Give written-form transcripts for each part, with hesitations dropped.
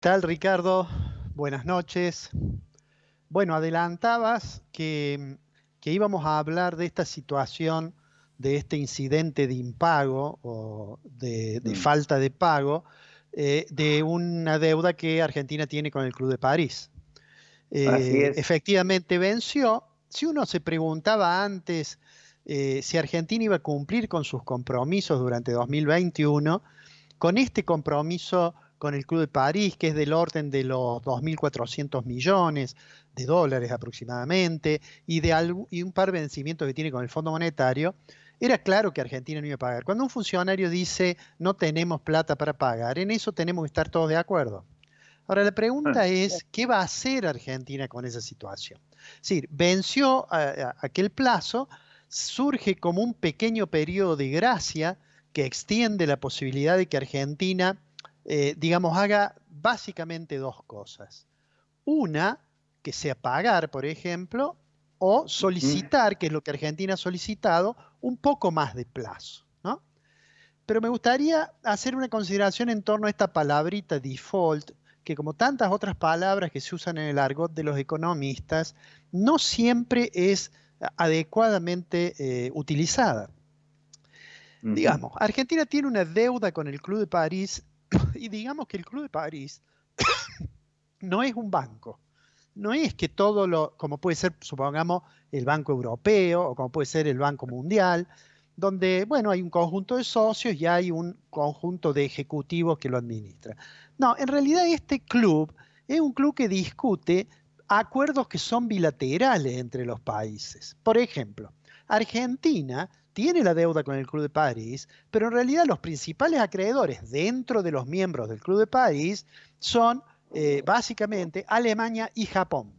Tal, Ricardo? Buenas noches. Bueno, adelantabas que íbamos a hablar de esta situación, de este incidente de impago o de Mm, falta de pago de una deuda que Argentina tiene con el Club de París. así es. Efectivamente venció. Si uno se preguntaba antes si Argentina iba a cumplir con sus compromisos durante 2021, con este compromiso con el Club de París, que es del orden de los 2.400 millones de dólares aproximadamente, y un par de vencimientos que tiene con el Fondo Monetario, era claro que Argentina no iba a pagar. Cuando un funcionario dice no tenemos plata para pagar, en eso tenemos que estar todos de acuerdo. Ahora, la Ah, pregunta es, ¿qué va a hacer Argentina con esa situación? Es decir, venció aquel plazo, surge como un pequeño periodo de gracia que extiende la posibilidad de que Argentina, digamos, haga básicamente dos cosas. Una, que sea pagar, por ejemplo, o ujú. solicitar, que es lo que Argentina ha solicitado, un poco más de plazo, ¿no? Pero me gustaría hacer una consideración en torno a esta palabrita default, que como tantas otras palabras que se usan en el argot de los economistas, no siempre es adecuadamente utilizada. Ujú. Digamos, Argentina tiene una deuda con el Club de París y digamos que el Club de París no es un banco. No es que todo lo, como puede ser, supongamos, el Banco Europeo o como puede ser el Banco Mundial, donde, bueno, hay un conjunto de socios y hay un conjunto de ejecutivos que lo administran. No, en realidad este club es un club que discute acuerdos que son bilaterales entre los países. Por ejemplo, Argentina tiene la deuda con el Club de París, pero en realidad los principales acreedores dentro de los miembros del Club de París son básicamente Alemania y Japón,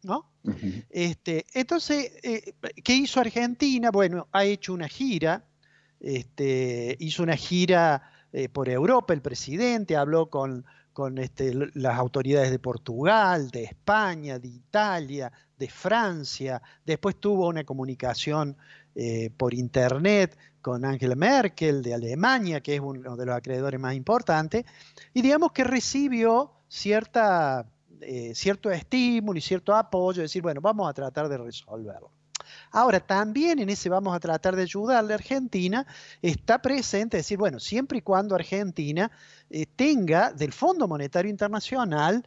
¿no? Ujú. Entonces, ¿qué hizo Argentina? Bueno, ha hecho una gira, hizo una gira por Europa, el presidente habló con las autoridades de Portugal, de España, de Italia, de Francia, después tuvo una comunicación por internet con Angela Merkel de Alemania, que es uno de los acreedores más importantes, y digamos que recibió cierto estímulo y cierto apoyo, decir, bueno, vamos a tratar de resolverlo. Ahora, también en ese vamos a tratar de ayudarle a Argentina, está presente, decir, bueno, siempre y cuando Argentina tenga del Fondo Monetario Internacional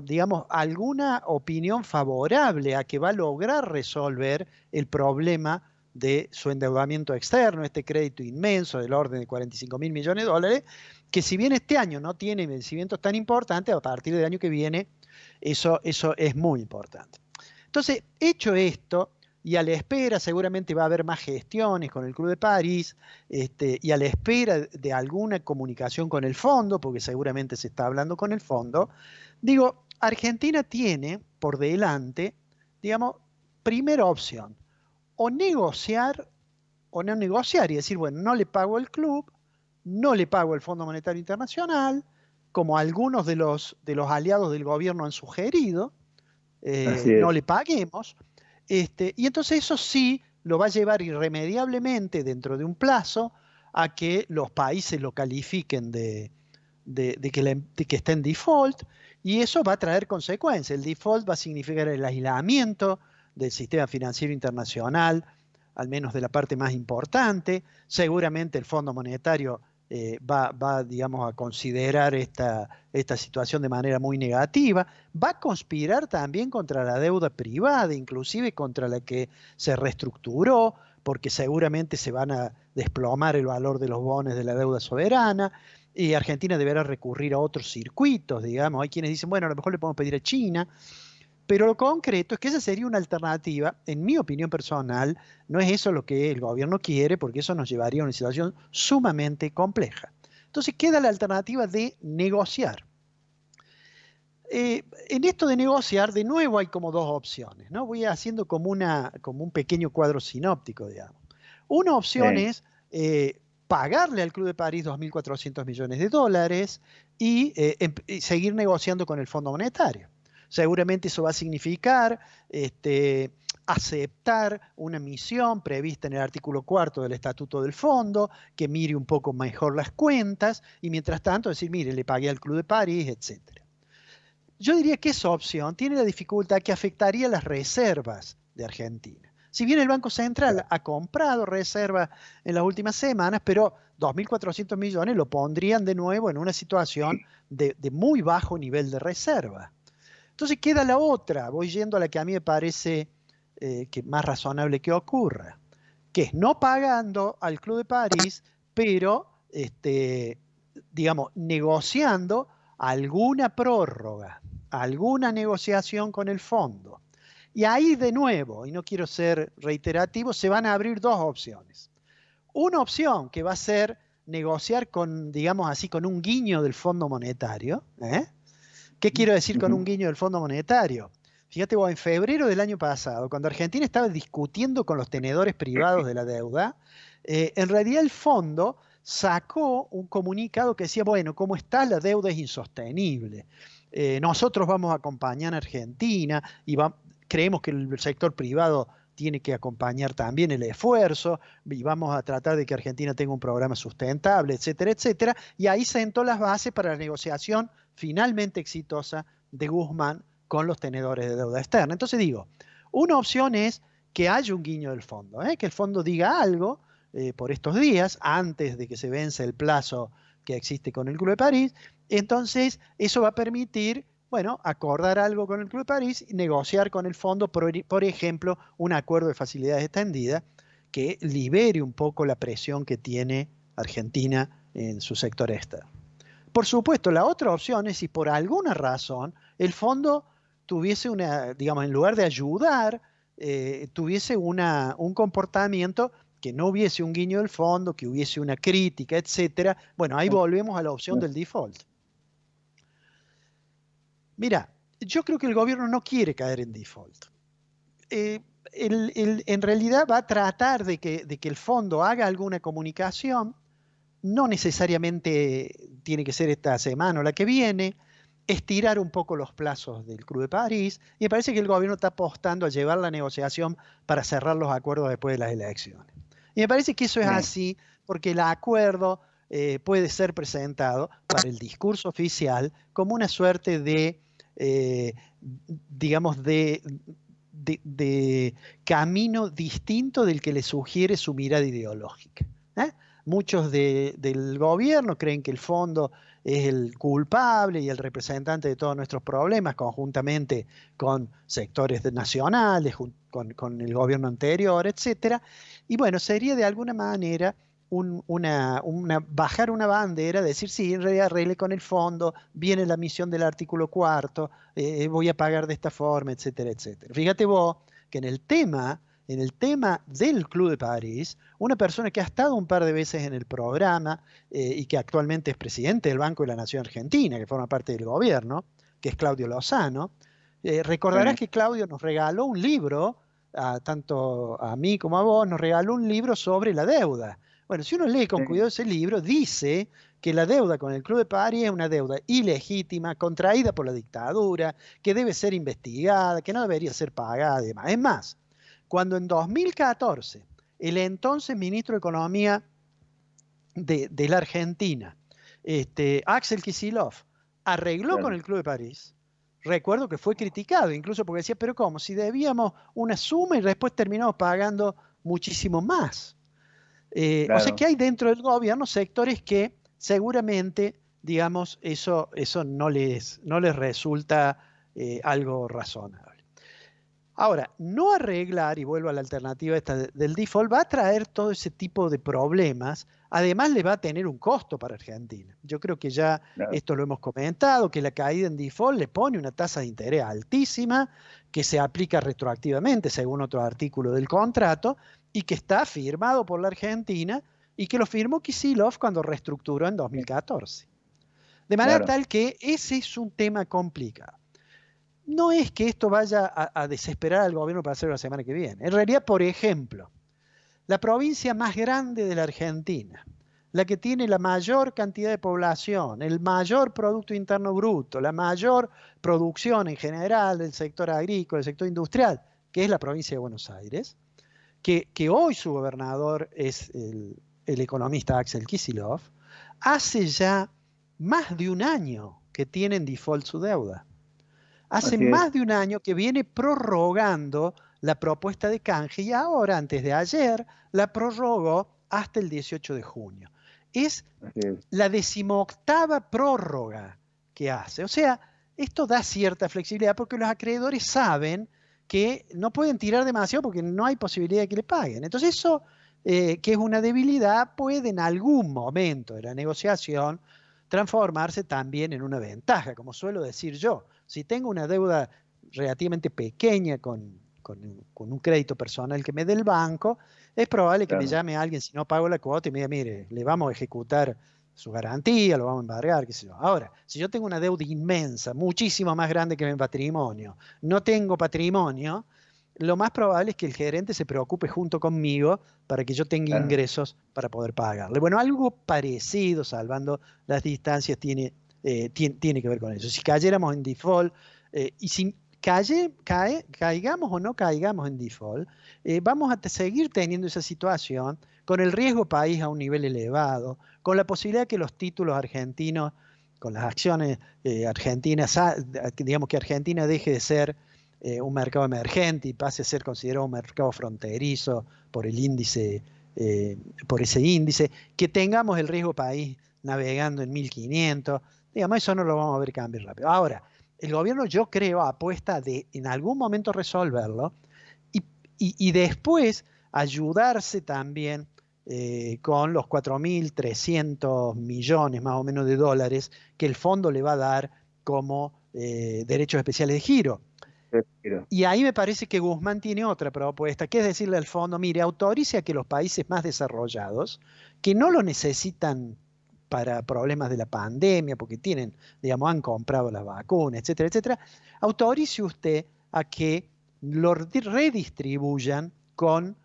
digamos, alguna opinión favorable a que va a lograr resolver el problema de su endeudamiento externo, este crédito inmenso del orden de 45 mil millones de dólares, que si bien este año no tiene vencimientos tan importantes, a partir del año que viene eso es muy importante. Entonces, hecho esto, y a la espera seguramente va a haber más gestiones con el Club de París, y a la espera de alguna comunicación con el fondo, porque seguramente se está hablando con el fondo, digo, Argentina tiene por delante, digamos, primera opción, o negociar o no negociar y decir, bueno, no le pago al club, no le pago al Fondo Monetario Internacional, como algunos de los aliados del gobierno han sugerido, Así no es. le paguemos. Y entonces eso sí lo va a llevar irremediablemente dentro de un plazo a que los países lo califiquen de que está en default y eso va a traer consecuencias. El default va a significar el aislamiento del sistema financiero internacional, al menos de la parte más importante. Seguramente el Fondo Monetario digamos, a considerar esta situación de manera muy negativa. Va a conspirar también contra la deuda privada, inclusive contra la que se reestructuró, porque seguramente se van a desplomar el valor de los bonos de la deuda soberana. Y Argentina deberá recurrir a otros circuitos, digamos. Hay quienes dicen, bueno, a lo mejor le podemos pedir a China, pero lo concreto es que esa sería una alternativa, en mi opinión personal, no es eso lo que el gobierno quiere, porque eso nos llevaría a una situación sumamente compleja. Entonces queda la alternativa de negociar. En esto de negociar, de nuevo hay como dos opciones, ¿no? Voy haciendo como un pequeño cuadro sinóptico, digamos. Una opción Sí. es pagarle al Club de París 2.400 millones de dólares y seguir negociando con el Fondo Monetario. Seguramente eso va a significar aceptar una misión prevista en el artículo 4 del Estatuto del Fondo, que mire un poco mejor las cuentas y mientras tanto decir, mire, le pagué al Club de París, etc. Yo diría que esa opción tiene la dificultad que afectaría las reservas de Argentina. Si bien el Banco Central ha comprado reservas en las últimas semanas, pero 2.400 millones lo pondrían de nuevo en una situación de muy bajo nivel de reserva. Entonces queda la otra, voy yendo a la que a mí me parece que más razonable que ocurra, que es no pagando al Club de París, pero digamos, negociando alguna prórroga, alguna negociación con el fondo. Y ahí de nuevo, y no quiero ser reiterativo, se van a abrir dos opciones. Una opción que va a ser negociar con, digamos así, con un guiño del Fondo Monetario. ¿Qué quiero decir con un guiño del Fondo Monetario? Fíjate vos, en febrero del año pasado, cuando Argentina estaba discutiendo con los tenedores privados de la deuda, en realidad el fondo sacó un comunicado que decía, bueno, ¿cómo está? La deuda es insostenible. Nosotros vamos a acompañar a Argentina y creemos que el sector privado tiene que acompañar también el esfuerzo y vamos a tratar de que Argentina tenga un programa sustentable, etcétera, etcétera. Y ahí sentó las bases para la negociación finalmente exitosa de Guzmán con los tenedores de deuda externa. Entonces digo, una opción es que haya un guiño del fondo, que el fondo diga algo por estos días, antes de que se vence el plazo que existe con el Club de París. Entonces eso va a permitir, bueno, acordar algo con el Club de París y negociar con el fondo, por ejemplo, un acuerdo de facilidades extendidas que libere un poco la presión que tiene Argentina en su sector externo. Por supuesto, la otra opción es si por alguna razón el fondo tuviese una, digamos, en lugar de ayudar, tuviese un comportamiento que no hubiese un guiño del fondo, que hubiese una crítica, etcétera. Bueno, ahí volvemos a la opción del default. Mira, yo creo que el gobierno no quiere caer en default. En realidad va a tratar de que el fondo haga alguna comunicación, no necesariamente tiene que ser esta semana o la que viene, estirar un poco los plazos del Club de París, y me parece que el gobierno está apostando a llevar la negociación para cerrar los acuerdos después de las elecciones. Y me parece que eso es así porque el acuerdo puede ser presentado para el discurso oficial como una suerte de, digamos, de camino distinto del que le sugiere su mirada ideológica. Muchos del gobierno creen que el fondo es el culpable y el representante de todos nuestros problemas, conjuntamente con sectores nacionales, con el gobierno anterior, etc. Y bueno, sería de alguna manera bajar una bandera, decir, sí, en realidad arregle con el fondo, viene la misión del artículo 4, voy a pagar de esta forma, etcétera, etcétera. Fíjate vos que en el tema del Club de París, una persona que ha estado un par de veces en el programa y que actualmente es presidente del Banco de la Nación Argentina, que forma parte del gobierno, que es Claudio Lozano, recordarás que Claudio nos regaló un libro, tanto a mí como a vos, nos regaló un libro sobre la deuda. Bueno, si uno lee con cuidado ese libro, dice que la deuda con el Club de París es una deuda ilegítima, contraída por la dictadura, que debe ser investigada, que no debería ser pagada y demás. Es más, cuando en 2014 el entonces ministro de Economía de la Argentina, Axel Kicillof, arregló con el Club de París, recuerdo que fue criticado, incluso porque decía, pero ¿cómo? Si debíamos una suma y después terminamos pagando muchísimo más. O sea que hay dentro del gobierno sectores que seguramente, digamos, eso no les resulta algo razonable. Ahora, no arreglar, y vuelvo a la alternativa esta del default, va a traer todo ese tipo de problemas. Además, le va a tener un costo para Argentina. Yo creo que ya esto lo hemos comentado, que la caída en default le pone una tasa de interés altísima, que se aplica retroactivamente, según otro artículo del contrato, y que está firmado por la Argentina, y que lo firmó Kicillof cuando reestructuró en 2014. De manera tal que ese es un tema complicado. No es que esto vaya a desesperar al gobierno para hacerlo la semana que viene. En realidad, por ejemplo, la provincia más grande de la Argentina, la que tiene la mayor cantidad de población, el mayor Producto Interno Bruto, la mayor producción en general del sector agrícola, del sector industrial, que es la provincia de Buenos Aires, que hoy su gobernador es el economista Axel Kicillof, hace ya más de un año que tiene en default su deuda. Hace más de un año que viene prorrogando la propuesta de canje y ahora, antes de ayer, la prorrogó hasta el 18 de junio. Es la 18ª prórroga que hace. O sea, esto da cierta flexibilidad porque los acreedores saben que no pueden tirar demasiado porque no hay posibilidad de que le paguen. Entonces eso, que es una debilidad, puede en algún momento de la negociación transformarse también en una ventaja, como suelo decir yo. Si tengo una deuda relativamente pequeña con un crédito personal que me dé el banco, es probable que me llame alguien si no pago la cuota y me diga, mire, le vamos a ejecutar su garantía, lo vamos a embargar, qué sé yo. Ahora, si yo tengo una deuda inmensa, muchísimo más grande que mi patrimonio, no tengo patrimonio, lo más probable es que el gerente se preocupe junto conmigo para que yo tenga ingresos para poder pagarle. Bueno, algo parecido, salvando las distancias, tiene que ver con eso. Si cayéramos en default, y si caigamos o no caigamos en default, vamos a seguir teniendo esa situación con el riesgo país a un nivel elevado, con la posibilidad de que los títulos argentinos, con las acciones argentinas, digamos que Argentina deje de ser un mercado emergente y pase a ser considerado un mercado fronterizo por el índice, por ese índice, que tengamos el riesgo país navegando en 1500, digamos, eso no lo vamos a ver cambiar rápido. Ahora, el gobierno, yo creo, apuesta de en algún momento resolverlo y después ayudarse también con los 4.300 millones más o menos de dólares que el fondo le va a dar como derechos especiales de giro. Y ahí me parece que Guzmán tiene otra propuesta, que es decirle al fondo, mire, autorice a que los países más desarrollados, que no lo necesitan para problemas de la pandemia, porque tienen, digamos, han comprado las vacunas, etcétera, etcétera, autorice usted a que lo redistribuyan con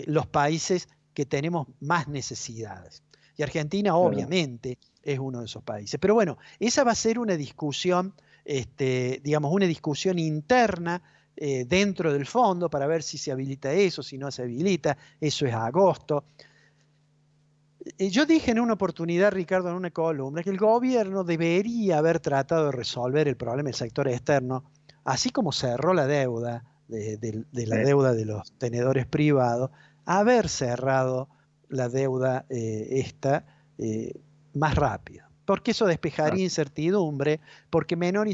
los países que tenemos más necesidades. Y Argentina, obviamente, es uno de esos países. Pero bueno, esa va a ser una discusión, digamos, una discusión interna dentro del fondo para ver si se habilita eso, si no se habilita. Eso es a agosto. Yo dije en una oportunidad, Ricardo, en una columna, que el gobierno debería haber tratado de resolver el problema del sector externo, así como cerró la deuda de la deuda de los tenedores privados, haber cerrado la deuda más rápido. Porque eso despejaría incertidumbre, porque menor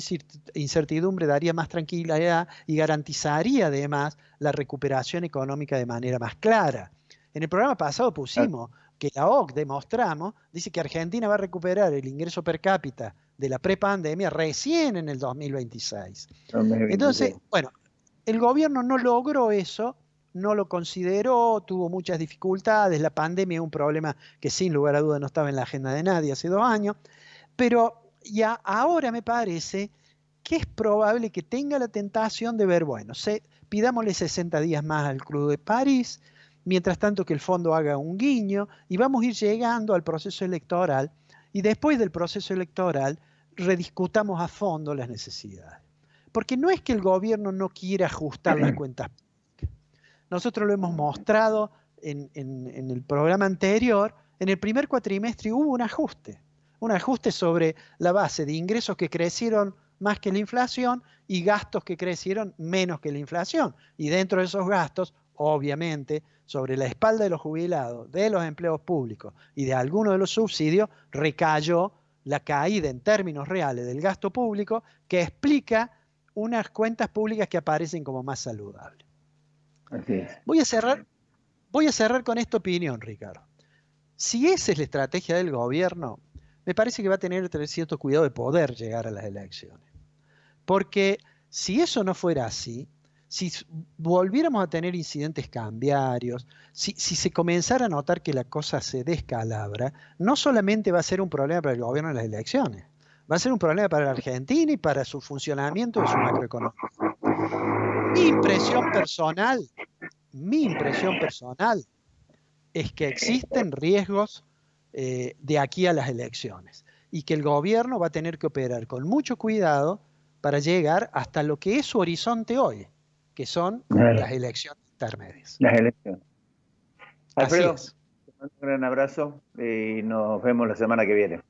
incertidumbre daría más tranquilidad y garantizaría además la recuperación económica de manera más clara. En el programa pasado pusimos que la OCDE, demostramos, dice que Argentina va a recuperar el ingreso per cápita de la prepandemia recién en el 2026. Entonces, bueno, el gobierno no logró eso, no lo consideró, tuvo muchas dificultades, la pandemia es un problema que sin lugar a dudas no estaba en la agenda de nadie hace 2 años, pero ya ahora me parece que es probable que tenga la tentación de ver, bueno, pidámosle 60 días más al Club de París, mientras tanto que el fondo haga un guiño y vamos a ir llegando al proceso electoral y después del proceso electoral rediscutamos a fondo las necesidades. Porque no es que el gobierno no quiera ajustar las cuentas públicas. Nosotros lo hemos mostrado en el programa anterior. En el primer cuatrimestre hubo un ajuste sobre la base de ingresos que crecieron más que la inflación y gastos que crecieron menos que la inflación. Y dentro de esos gastos, obviamente, sobre la espalda de los jubilados, de los empleos públicos y de algunos de los subsidios, recayó la caída en términos reales del gasto público que explica unas cuentas públicas que aparecen como más saludables. Así es. Voy a cerrar con esta opinión, Ricardo. Si esa es la estrategia del gobierno, me parece que va a tener cierto cuidado de poder llegar a las elecciones. Porque si eso no fuera así, si volviéramos a tener incidentes cambiarios, si se comenzara a notar que la cosa se descalabra, no solamente va a ser un problema para el gobierno en las elecciones, va a ser un problema para la Argentina y para su funcionamiento de su macroeconomía. Mi impresión personal es que existen riesgos de aquí a las elecciones y que el gobierno va a tener que operar con mucho cuidado para llegar hasta lo que es su horizonte hoy, que son las elecciones intermedias. Las elecciones. Así Alfredo, es. te mando un gran abrazo y nos vemos la semana que viene.